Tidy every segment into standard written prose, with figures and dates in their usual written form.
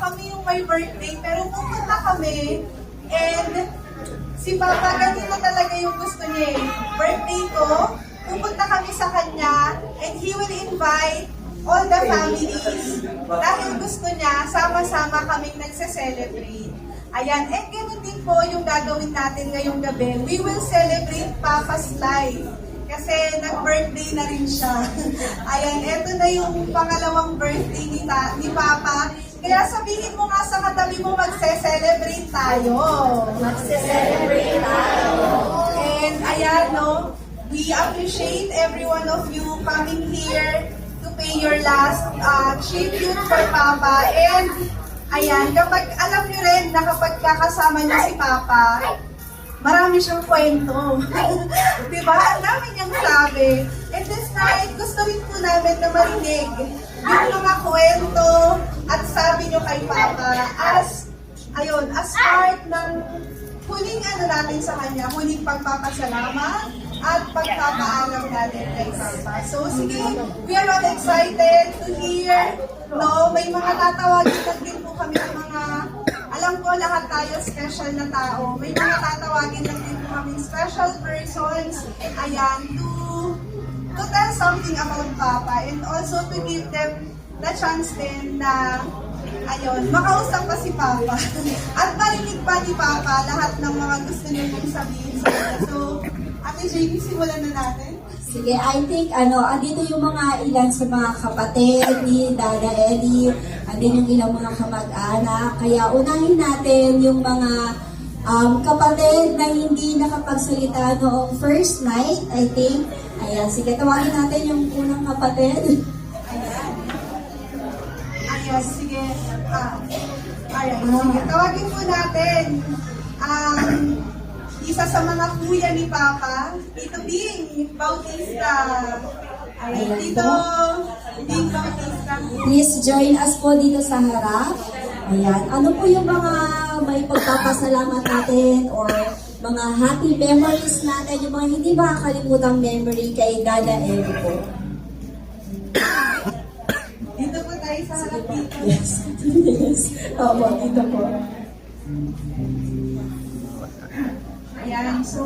kami yung may birthday, pero pupunta kami, and si Papa, ganito talaga yung gusto niya eh. Birthday ko, pupunta kami sa kanya, and he will invite all the families. Dahil gusto niya, sama-sama kaming nagse-celebrate. Ayan, and ganun din po yung gagawin natin ngayong gabi. We will celebrate Papa's life. Kasi nag-birthday na rin siya. Ayan, eto na yung pangalawang birthday ni Papa. Kaya sabihin mo nga sa katabi mo, magse-celebrate tayo. Magse-celebrate tayo. And ayan, no, we appreciate every one of you coming here to pay your last tribute for Papa. And ayan, kapag alam nyo rin na kapag kakasama niyo si Papa, marami siyang kwento. Diba? Ang dami niyang sabi. And this night, gusto rin po namin na marinig yung mga kwento at sabi niyo kay Papa as part ng huling natin sa kanya, huling pagpapasalamat at pagpapaalam natin kay Papa. So sige, we are all excited to hear, no? May mga tatawagin na din po kami ng mga, alam ko lahat tayo special na tao. May mga tatawagin na din po kami special persons, ayan, to tell something about Papa and also to give them the chance din na makausap pa si Papa at marinig pa ni Papa lahat ng mga gusto niyo pong sabihin sa kanya. So, Ate Jamie, simulan na natin. Sige, I think, andito yung mga ilan sa mga kapatid ni Dada Eddie, andito yung ilang mga kamag-anak, kaya unahin natin yung mga kapatid na hindi nakapagsalita noong first night, I think. Ayan, sige, tawagin natin yung unang kapatid. Ayan, sige. Alright, sige. Tawagin po natin isa sa mga kuya ni Papa, Tito Bing Bautista. Ayan, Tito Bing Bautista. Please join us po dito sa harap. Ayan, ano po yung mga may pagpapasalamat natin or mga happy memories natin, yung mga hindi makakalimutang memory kay Dada Eddie po. Dito po tayo sa harap dito. Yes. Yes. Opo, dito po. Ayan, so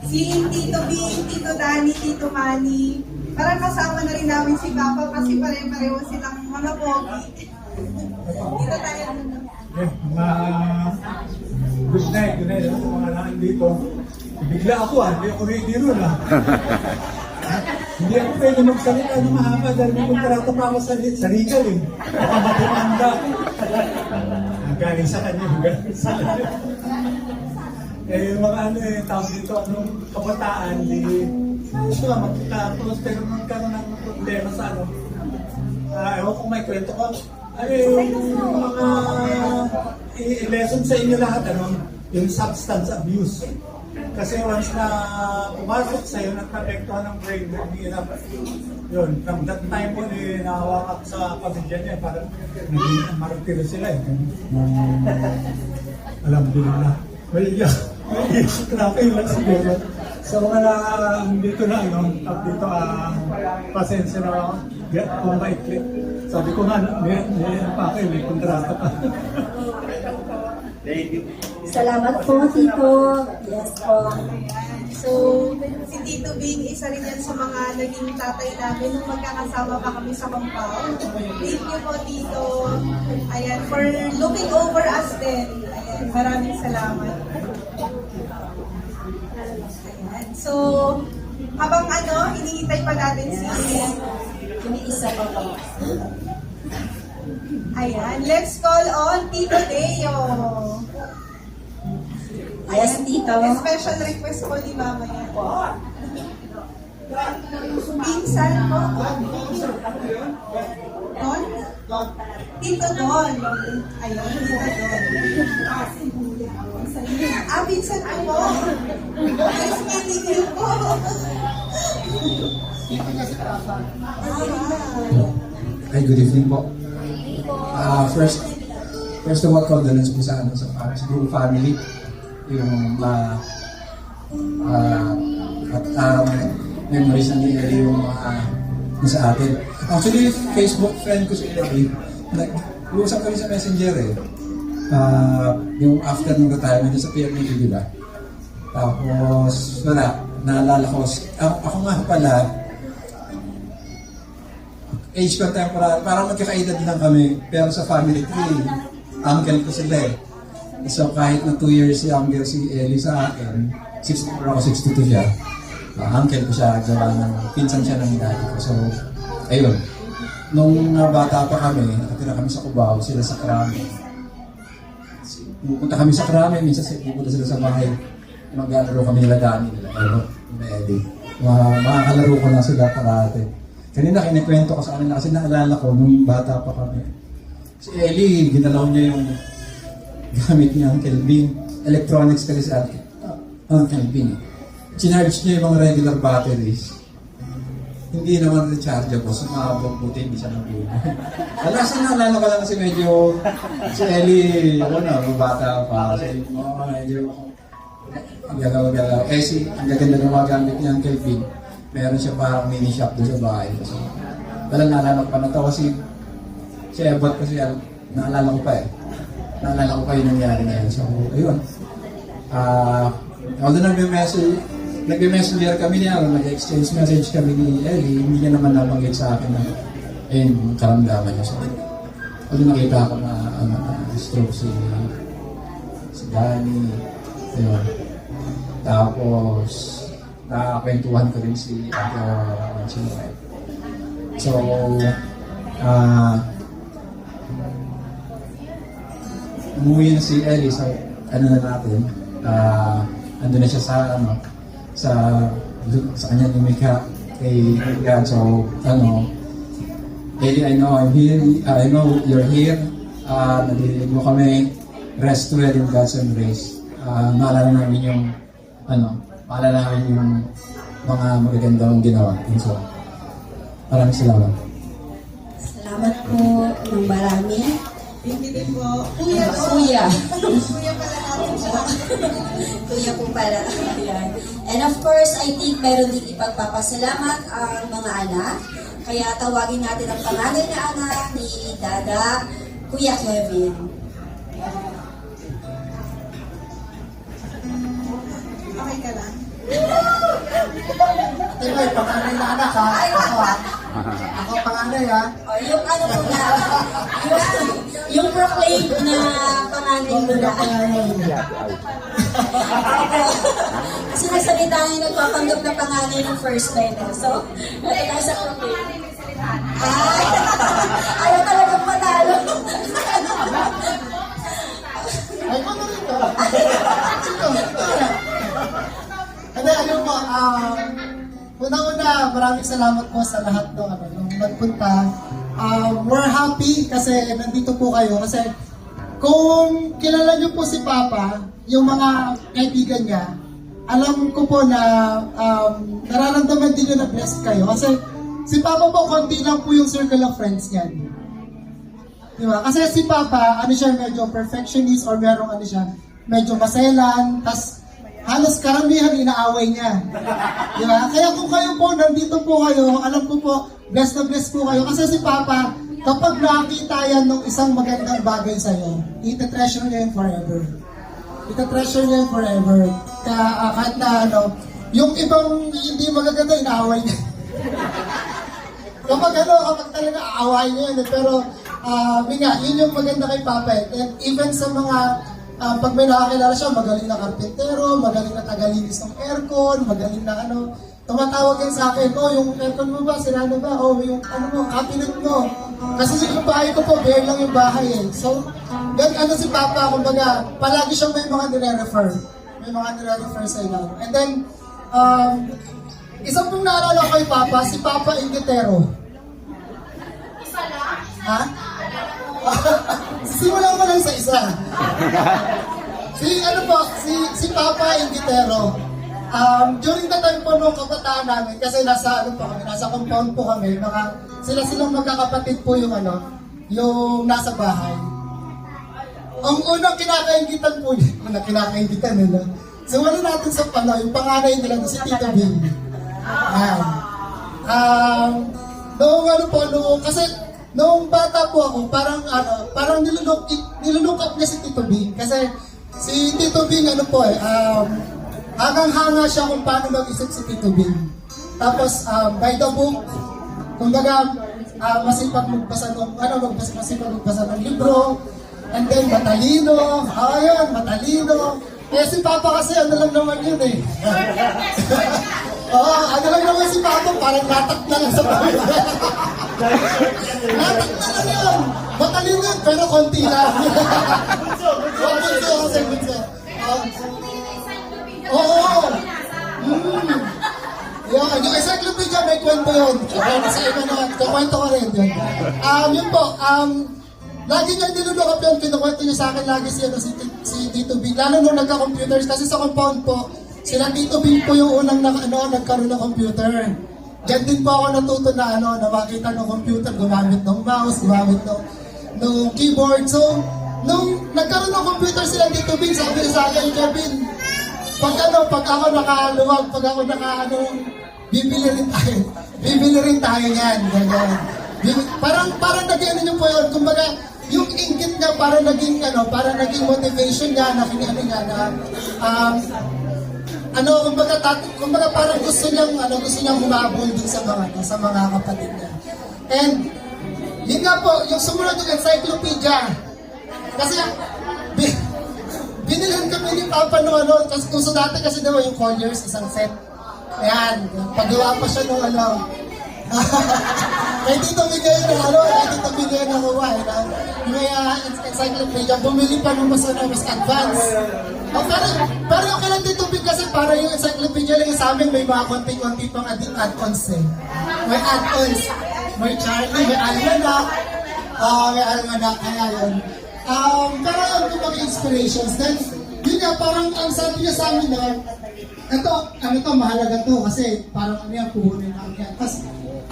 si Tito Bing, Tito Danny, Tito Manny, parang kasama na rin namin si Papa kasi pare-pareho silang mga pogi. Dito tayo. Good night, mga naan dito. Bigla ako hindi ako ready ron Hindi ako pwede magsalita ng mahaba dahil may kontrata pa ako sa legal eh. Baka matimanda ako. Galing sa kanya, galing sa kanya. Yung mga tawag dito, kabataan, gusto nga magkakaroon, pero magkaroon ng problema sa ewan kung may kwento ko. Mga lesson sa inyo lahat, yung substance abuse. Kasi once na pumasok sa'yo, nagpapektuhan ng brain, yun, from that time po, nahawak ako sa pamilya niya, parang naging martiro sila Alhamdulillah. May traffic lang siguro. So mga dito na, dito, pasensya na ako. Kung maikli. Sabi ko nga, may kontrata pa. Thank you. Salamat po, Tito. Yes po. So, si Tito Bing, isa rin yan sa mga naging tatay namin nung magkakasama pa kami sa compound. Thank you po, Tito. Ayan, for looking over us din. Ayan, maraming salamat. Ayan, so, habang hinihintay pa natin si Yung isa pa po. Ayan, let's call on Tito Deo. Yes, Tito. Special request po ni Mama yan. Pinsan po. Don? Tito Don. Ayun, Tito Don. Pinsan po. Nice meeting you po. Hi, good evening po. First of all, condolence po sa buong family. Yung memories na nilali yung sa atin. Actually, Facebook friend ko si Ellie. Uusap kami sa messenger eh. Yung after ng retirement sa PMD, di ba? Tapos, wala, naalala ko, ako nga pala, age contemporary, parang magkakaedad lang kami, pero sa family tree, uncle ko sila eh. So kahit na 2 years younger si Ellie sa akin, 64 ako, 62 siya. Uncle ko siya, gawa ng pinsan siya ng daddy ko. So, ayun. Nung bata pa kami, nakatira kami sa Cubao, sila sa Krame. Pupunta kami sa Krame, minsan pupunta sila sa bahay. Maglalaro kami nila Dani, nila Eddie. Makakalaro ko na sila parate. Kanina kinikwento ko sa kanila kasi naalala ko nung bata pa kami. Si Ellie, ginalaw niya yung gamit niya ang Kelvin. Electronics kasi sa akin. Ang Kelvin. Chinarge niya yung mga regular batteries. Hindi naman rechargeable. So buti hindi siya nabili. Alas na naalala ko lang kasi medyo si Ellie, bata pa. Kasi medyo galaw-galaw. Ang gaganda ng mga gamit niya ang Kelvin. Meron siya parang mini shop doon sa bahay. So, naalala ko pa na ito kasi si Ebot kasi naalala ko pa eh. Naalala ko pa yung nangyari ngayon. So, ayun. Although nag-messenger kami niya, nag-exchange message kami ni Ellie, hindi niya naman nabanggit sa akin na yung karamdaman niya. So, although nakita ko na stroke si Danny. Ayun. Tapos, nakakwentuhan ko rin si Ate So, umuwi na si Ellie, so ano na natin, andun na siya sa kanya lumikha kay God. So, Ellie, I know I'm here, I know you're here, nadidinig mo kami, rest well in God's embrace. Maalala namin yung maalala namin yung mga magagandang ginawa. So, maraming salamat. Salamat po ng marami. Thank you din po. Kuya po. Kuya. Kuya pala natin siya. Kuya po pala. Ayan. And of course, I think meron din ipagpapasalamat ang mga anak. Kaya tawagin natin ang panganay na anak ni Dada, Kuya Kevin. Okay ka lang? Diba, panganay na anak ha? Ako panganay ha? O, yung ano po na, yung proclaim na panganay mo na. Kasi nasalita na yung nagpapanggap na panganay ng first line. So, ito tayo sa proclaim. Ay, ayaw talagang panalo. Ay, ano rito? Hindi, ano po, una-una, maraming salamat po sa lahat ng nagpunta. We're happy kasi nandito po kayo. Kasi kung kilala niyo po si Papa, yung mga kaibigan niya, alam ko po na nararamdaman din niyo na blessed kayo. Kasi si Papa po, konti lang po yung circle of friends niyan. Diba? Kasi si Papa, siya, medyo perfectionist or merong medyo maselan, tas halos karamihan inaaway niya. Diba? Kaya kung kayo po, nandito po kayo, alam ko po, blessed na blessed po kayo. Kasi si Papa, kapag nakakita yan ng isang magandang bagay sa'yo, ita-treasure niya yun forever. Ita-treasure niya yun forever. Kahit na yung ibang hindi magaganda, inaaway niya. kapag talaga aaway niya yun. Pero, yun yung maganda kay Papa. And even sa mga pag may nakakilala siya, magaling na karpentero, magaling na tagalinis ng aircon, magaling na tumatawag yan sa akin, yung aircon mo ba, sira na ba? Yung cabinet mo. Kasi yung bahay ko po, bare lang yung bahay eh. So, si Papa, kumbaga, palagi siyang may mga nire-refer. May mga nire-refer sa ilalim. And then, isang pong naalala ko kay Papa, si Papa Ingitero. Isa lang? Ha? Simulan ko lang sa isa. Si Papa Ingitero. During the time po nung kabataan namin, kasi nasa compound po kami, silang magkakapatid po yung nasa bahay. Ang unang kinakaingitan po niya, so natin sa yung panganay nila si Tito Bing. Kasi nung bata po ako, parang nilulook up niya si Tito Bing. Kasi si Tito Bing, hangang-hanga siya kung paano mag-isip si Tito Bing. Tapos, by the book, kumbaga, masipag magbasa ng libro, and then matalino, matalino. Eh si Papa kasi ano lang naman yun eh. Ano lang naman si Papa, parang natak na lang sa pamilya. Natak na lang yun. Matalino yun, pero konti lang. Bunso. Yung encyclopedia may kwento yun. Sa iba naman, kukwento ko rin yun. Yun po, lagi niya nilulungap yun, kinukwento niya sa akin lagi si Tito Bing. Lalo nung nagka-computers, kasi sa compound po, sila Tito Bing po yung unang nagkaroon ng computer. Diyan din po ako natuto na makita ng computer, gumamit ng mouse, gumamit ng keyboard. So, nung nagkaroon ng computer sila Tito Bing, sabi niya sa akin, Kevin, pag ako nakaluwag, pag ako bibili rin tayo yan. Parang naging niyo po yun, kumbaga, yung inggit niya parang naging motivation niya, kumbaga parang gusto niyang humabol din sa mga kapatid niya. And yun nga po, yung sumunod yung encyclopedia. Kasi binilhan kami ni Papa kasi gusto dati kasi daw yung Colliers, isang set. Ayan, pagawa pa siya kay Tito Miguel na kuha, may encyclopedia, bumili pa ng mas advanced. Pero yung kailan Tito Big kasi para yung encyclopedia lang sa amin, may mga konti-konti pang add-ons eh. May add-ons, may Charlie, may Almanac, kaya yun. Pero yun yung mga inspirations. Then, yun nga, parang ang sabi niya sa amin mahalaga to kasi parang puhunin namin yan. Tapos,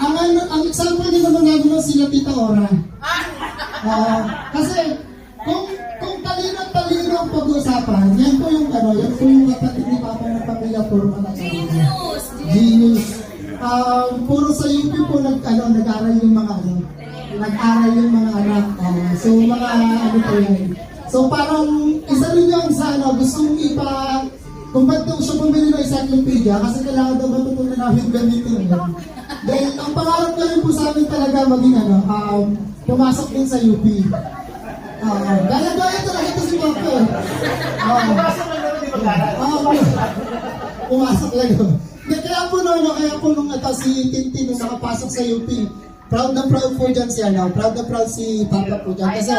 ang example din naman namin sila Tita Ora. Kasi, kung talino ang pag-uusapan, yan po yung kapatid ni Papa ng pamilya, puro mga Genius. Puro sa UP po nag-aral yung mga anak. So, mga po yan. So, parang isa rin yung sa gustong kung ba't siya bumili ng encyclopedia, kasi kailangan daw matutunan namin gamitin yun. Dahil ang pangarap na rin po sa amin talaga maging pumasok din sa UP. Gaya-gaya talaga ito si Papa. Pumasok lang yun. Kaya po nung si Tintin nung nakapasok sa UP, proud na proud po dyan siya now. Proud na proud si Papa po dyan. Kasi,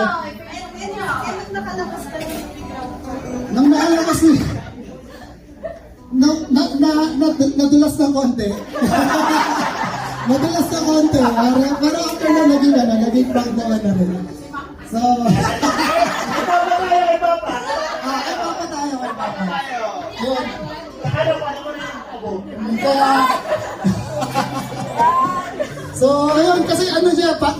nakalakas ka rin. nang nakalakas niya, nadulas ng konti. Nadulas ng konti. Pero after na naging proud naman na rin. So, kay Papa tayo. Yun. So, ayun, kasi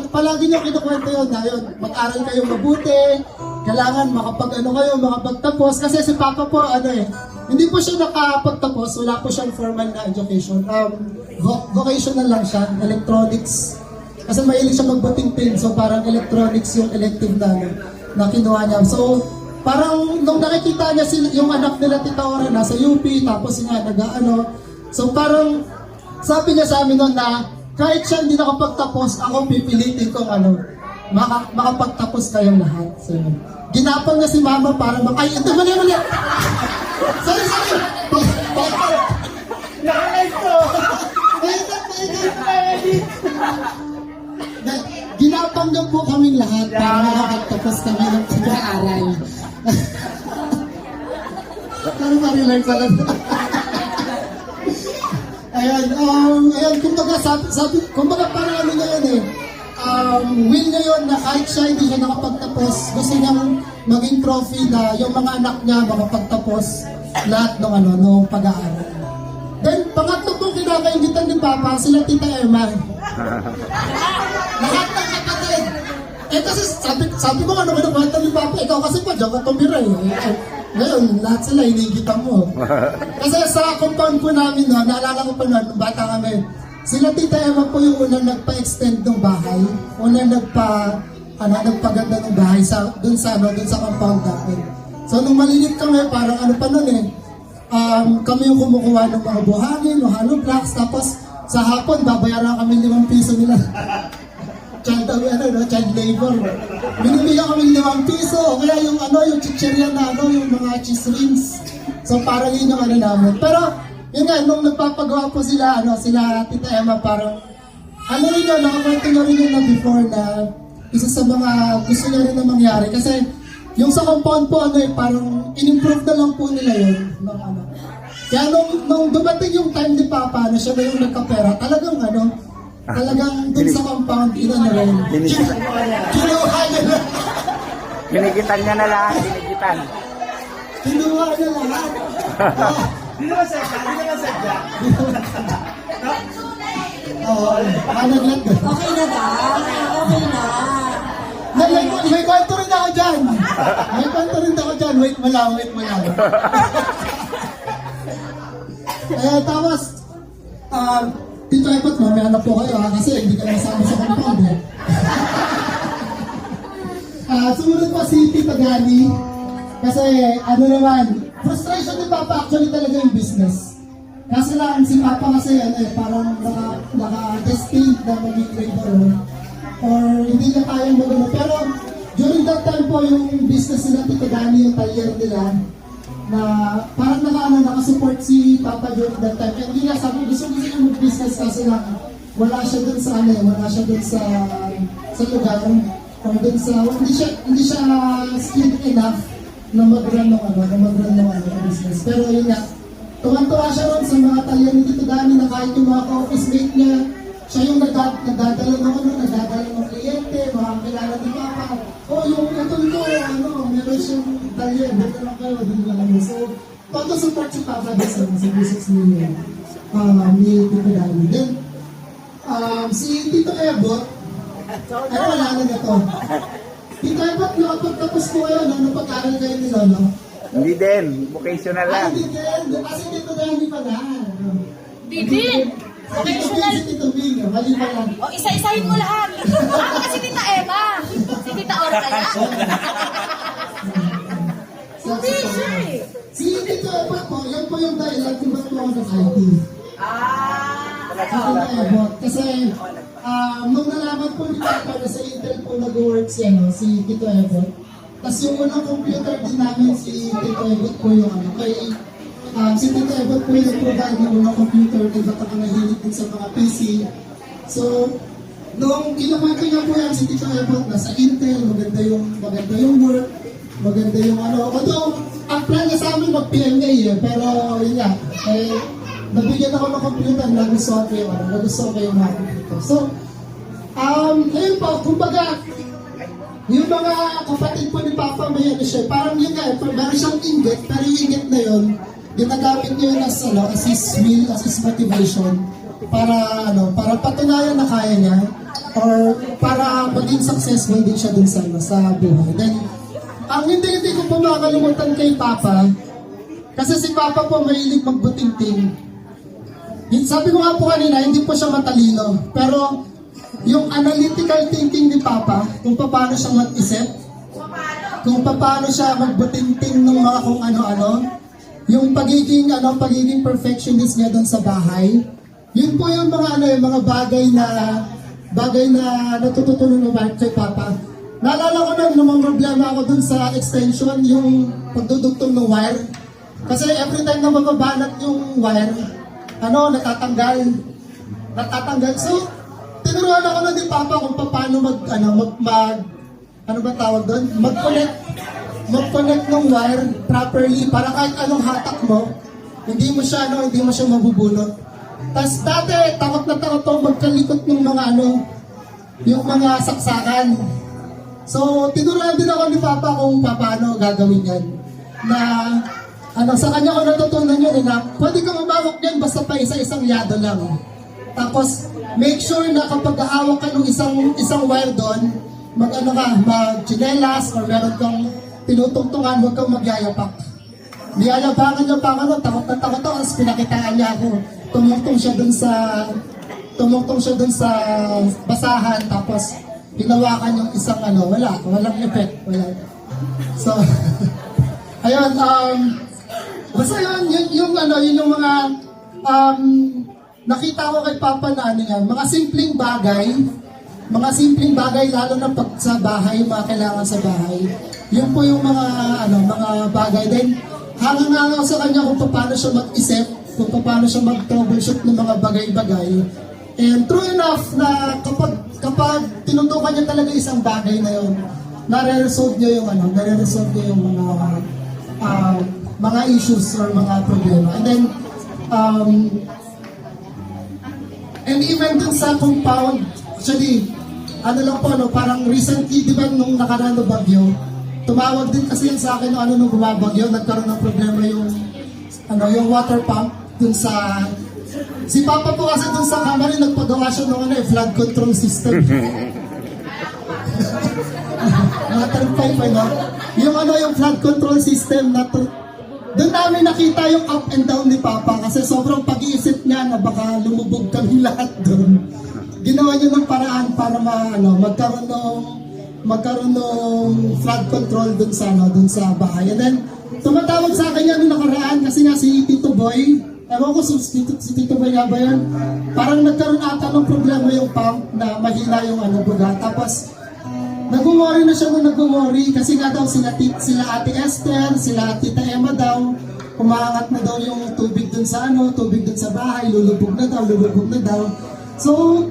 palagi niya kinukwento yun na yun, mag-aral kayo mabuti, kailangan makapagtapos, kasi si Papa po, hindi po siya nakapagtapos, wala po siyang formal na education, vocational lang siya, electronics, kasi mahilig siya magbuting pin, so parang electronics yung elective na kinuha niya. So, parang nung nakikita niya yung anak nila Tita Ora nasa UP, tapos nga so parang sabi niya sa amin noon na kahit siya hindi nakapagtapos, ako pipilitin kong makapagtapos kayong lahat. So, ginapang niya si Mama para ito mali. Sorry. Nakalive ko. Ginapang niyo po kaming lahat para makapagtapos kami ng pag-aaral. Pero ma-relax sa lang. Ayan, kumbaga parang niya yun will niya yun na kahit siya hindi siya nakapagtapos, gusto niyang maging trophy na yung mga anak niya makapagtapos lahat ng pag-aaral. Then, pangatlo pong kinakaingitan ni Papa, sila Tita Emma. Lahat ng kapatid. Kasi sabi ko kinukwento ni Papa, ikaw kasi pa, diyan ka tumira Ngayon, lahat sila hinigitan mo. Kasi sa compound po namin, naalala ko pa nung bata kami, Sila Tita Emma po yung unang nagpa-extend ng bahay, unang nagpaganda ng bahay dun sa compound namin. So nung malilit kami, parang ano pa nun kami yung kumukuha ng mga buhangin, ng hollow blocks, tapos sa hapon, babayaran kami 5 piso nila. Child labor. Binibigyan kami 5 piso, o kaya yung chichirya na yung mga cheese rings. So parang yun yung namin. Pero, yun nga, nung nagpapagawa po sila Tita Emma, parang, rin yun, nakakwento nyo rin yun na before na isa sa mga gusto niya rin na mangyari. Kasi, yung sa compound po, parang in-improve na lang po nila yun. Kaya nung dumating yung time ni Papa na siya na yung nagkapera, talagang dun sa compound, rin. Kinuha niya na. Ginigitan niya na lahat, ginigitan. Kinuha niya lahat. Hindi naman sadya. Oo, naglag. Okay na daw. Okay na. May kwento rin ako dyan. Wait mo lang. Tapos, Tito Ipot, mamaya na po kayo kasi hindi ka nasama sa compound Sumunod pa si Tita Gani. Kasi frustration ni Papa actually talaga yung business. Kasi lang si Papa kasi parang naka-destined na maging labor or hindi niya kayang magano. Pero during that time po yung business nila Tita Gani, yung talyer nila, na parang nakasupport si Papa during that time. Kaya hindi niya sabi, gusto niya mag-business kasi lang wala siya dun sa lugar or dun sa, hindi siya skilled enough na mag-run ng business. Pero yun nga, tuwan-tuwa siya ron sa mga talyer ni Tito Dani na kahit yung mga office mate niya, siya yung nagdadala ng kliyente, mga kilala ni Papa. Yung utol ko, meron siyang talyer, dito lang kayo, dito lang kayo. So, pag-support si Papa sa business ni Tito Dani. Then, si Tito Ebot, wala na to. Tito Ebot, nakapagtapos ko kayo, napag-aral kayo ni Lolo. Hindi din, vocational lang. Hindi din, kasi Tito Dani pa na. Didin! Vocational. Si Tito Bing, mali pa lang. O, isa-isahin mo lahat. Ako kasi Tita Emma. Si Tita Ora kaya. Hindi siya eh. Si Tito Ebot po, yan po yung dahilan kung ba't po ako nag-IT. Kasi nung nalaman po ni Papa na sa Intel po nag-work si Tito Ebot. Tapos yung unang computer din namin si Tito Ebot po yung si Tito Ebot po yung provide ng unang computer kung ba't ako nahilig din sa mga PC. So, nung kinukwento niya po yan si Tito Ebot na sa Intel, maganda yung work, maganda yung although, ang plan niya sa amin mag-PMA pero yun nga, nabigyan ako ng computer, nagustuhan ko yung mga computer. So, ngayon po, kumbaga, yung mga kapatid po ni Papa may siya, parang yun nga, meron siyang ingot, pero yung ingot na yun, ginagamit niyo yun as his will, as his motivation, para patunayan na kaya niya, or para maging successful din siya dun sa buhay. Then, ang hindi ko po makakalimutan kay Papa, kasi si Papa po mahilig magbuting-ting. Sabi ko nga po kanina, hindi po siya matalino. Pero yung analytical thinking ni Papa, kung paano siya mag-isip, kung paano siya magbuting-ting ng mga kung ano-ano, yung pagiging perfectionist niya doon sa bahay, yun po yung mga bagay na natututunan ng kay Papa. Naalala ko nung mga problema ako dun sa extension, yung pagdudugtong ng wire. Kasi every time na mababanat yung wire, natatanggal. So, tinuruan ako na ni Papa kung paano mag-connect ng wire properly para kahit anong hatak mo, hindi mo siya mabubunot. Tapos dati, takot na takot ako magkalikot ng yung mga saksakan. So, tinuruan din ako ni Papa kung paano gagawin yan. Sa kanya ko natutunan yun na pwede ka mamawak yan basta pa isa-isang yado lang. Tapos, make sure na kapag hawak ka ng isang wire doon, mag-chinelas or meron kang tinutungtungan, huwag kang magyayapak. Niyayabangan niya pa takot na takot ako, tapos pinakitaan niya ako. Tumungtong siya dun sa tumungtong siya dun sa basahan, tapos hinawakan yung isang walang effect, wala. So, ayun, basta yun yung mga, nakita ko kay Papa na mga simpleng bagay, lalo na pag sa bahay, mga kailangan sa bahay. Yun po yung mga bagay. Then, hangang-hangaw sa kanya kung paano siya mag-isip, kung paano siya mag-troubleshoot ng mga bagay-bagay. And true enough na kapag tinutukan niya talaga isang bagay na yun, nare-resolve niya yung mga issues or mga problema. And then, and even dun sa compound, actually, parang recently, di ba, nung nakaraan ng bagyo, tumawag din kasi yan sa akin nung bumabagyo, nagkaroon ng problema yung water pump dun sa... Si Papa po kasi dun sa kamari, nagpagawa siya ng flood control system. Water pipe, yung flood control system na doon namin nakita yung up and down ni Papa kasi sobrang pag-iisip niya na baka lumubog kami lahat doon. Ginawa niya ng paraan para magkaroon ng flood control doon sa bahay. And then, tumatawag sa akin yan nung nakaraan kasi nga si Tito Boy, ewan ko si Tito Boy nga ba yan, parang nagkaroon ata ng problema yung pump na mahina yung buga. Tapos, nag-worry na siya kasi nga daw sila Ate Esther, sila Tita Emma daw, umaangat na daw yung tubig dun sa bahay, lulubog na daw. So,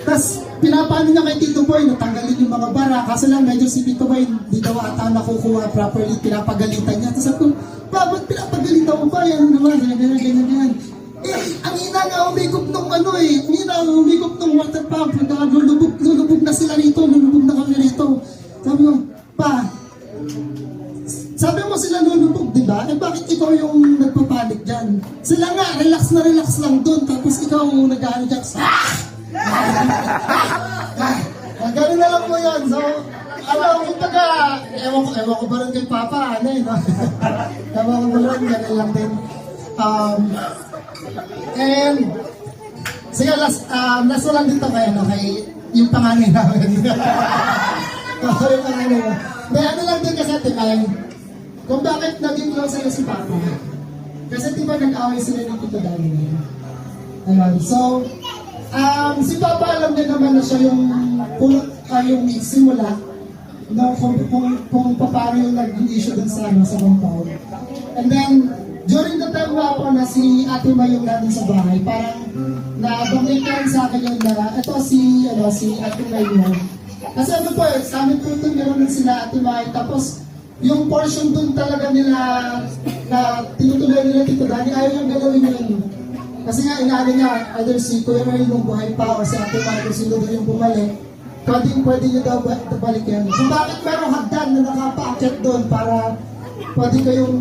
tas pinapaano niya kay Tito Boy, natanggalin yung mga bara, kasi lang medyo si Tito Boy, hindi daw ata nakukuha properly, pinapagalitan niya. Tapos ako, bakit pinapagalitan mo ba? Yan naman, ganyan. Ang ina nga umigop ng water pump, lulubog na sila rito, lulubog na kami rito. Sabi ko, Pa, sabi mo sila lulubog, di ba? Bakit ikaw yung nagpapanik dyan? Sila nga, relax lang dun, tapos ikaw nag-ano dyan, gano'n na lang po yun. So, kumbaga, ewan ko ba rin kay Papa, ewan ko ba rin, gano'n lang din. And, sige, last na lang dito kay yung panganay namin. Yung panganay namin. May lang din kasi kung bakit naging close sila si Papa. Kasi diba nag-away sila ng Tito Danny. So, si Papa alam niya naman na siya yung simula kung paano yung nag-issue dun sa compound. And then, during the time na si Ate May yung natin sa bahay, parang nabanggit ka rin sa akin yun na ito si Ate May yun. Kasi sa amin po ito meron din sila Ate May, tapos yung portion dun talaga nila na tinutuloy nila Tito Danny, ayaw yung galawin yun. Kasi nga inaano niya, either si Kuya Ray nung buhay pa o si Ate May kung sino doon yung bumalik, pwede nyo daw balik yan. So bakit merong hagdan na nakapaakyat doon para pwede kayong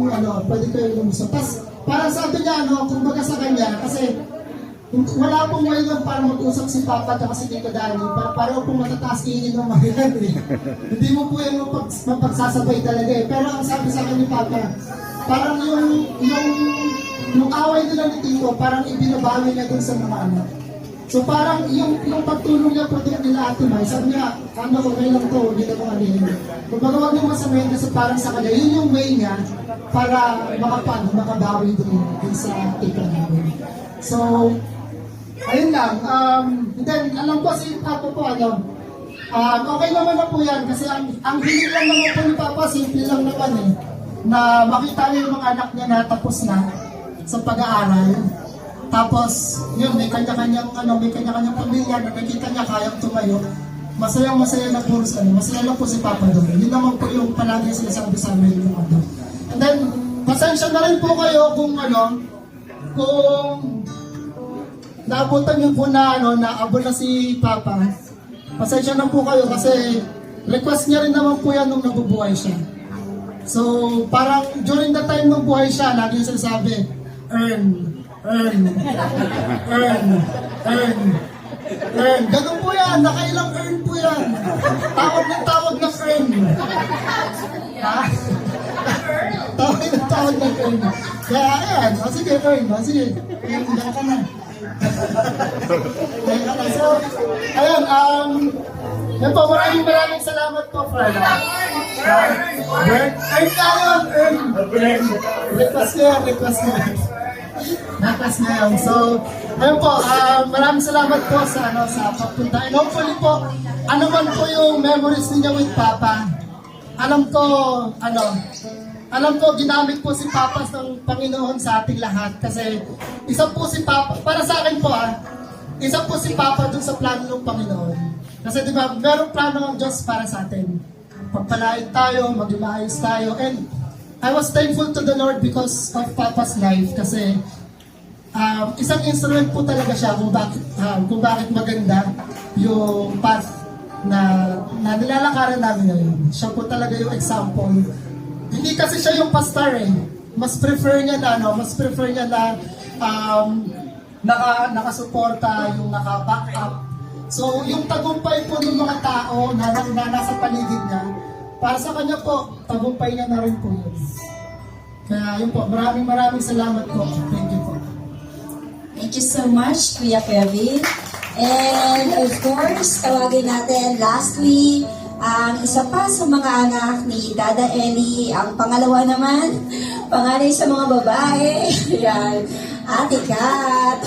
lumusot. Tapos, parang sabi niya, kumbaga sa kanya, kasi wala pong way doon para mag-usap si Papa at si Tito Danny, para pong matataas iinin ng mahilan Hindi mo po yung mapagsasabay talaga Pero ang sabi sa kanya ni Papa, parang yung away nila ni Tito, parang ibinabawi niya doon sa mga anak. So parang yung pagtulong niya po doon nila Ate May, sabi niya, okay lang to, hindi na mo anihin. Kumbaga wag mo masamayin kasi parang sa kanya, yun yung way niya para makabawi doon sa tita namin. So, ayun lang. Then, alam ko si Papa po, okay naman na po yan kasi ang hiling lang naman po ni Papa, simple lang naman na makita niya yung mga anak niya na tapos na sa pag-aaral. Tapos, yun, may kanya-kanyang pamilya na nakita niya kayang tumayo. Masaya na po, masaya lang po si Papa doon. Yun naman po yung palagi sinasabi sa amin yung And then, pasensya na rin po kayo kung naabutan niyo po na naabot na si Papa. Pasensya na po kayo kasi request niya rin naman po yan nung nabubuhay siya. So, parang during the time nung buhay siya, lagi yung sinasabi, earn. Ganun po yan, nakailang earn po yan. Tawag ng earn. Ha? Tawag ng earn. Kaya ayan, sige earn, sige. Earn ka na. So, ayun, yan po, maraming salamat po, Fred. Ay, tayo! Request niya yun. So, ayun po, maraming salamat po sa pagpunta. And hopefully po, ano man po yung memories niyo with Papa, alam ko, ginamit po si Papa ng Panginoon sa ating lahat. Kasi, isa po si Papa, para sa akin po isa po si Papa dun sa plano ng Panginoon. Kasi di ba, merong plano ng Diyos para sa atin. Pagpalain tayo, maging maayos tayo. And I was thankful to the Lord because of Papa's life. Kasi isang instrument po talaga siya kung bakit maganda yung path na nilalakaran namin ngayon. Siya po talaga yung example. Hindi kasi siya yung pastor eh. Mas prefer niya na nakasuporta, yung naka-back up. So, yung tagumpay po ng mga tao na nasa paligid niya, para sa kanya po, tagumpay niya na rin po yun. Kaya yun po, maraming salamat po. Thank you po. Thank you so much, Kuya Kevin. And of course, tawagin natin lastly, ang isa pa sa mga anak ni Dada Ellie, ang pangalawa naman, panganay sa mga babae, yan, Ate Kat.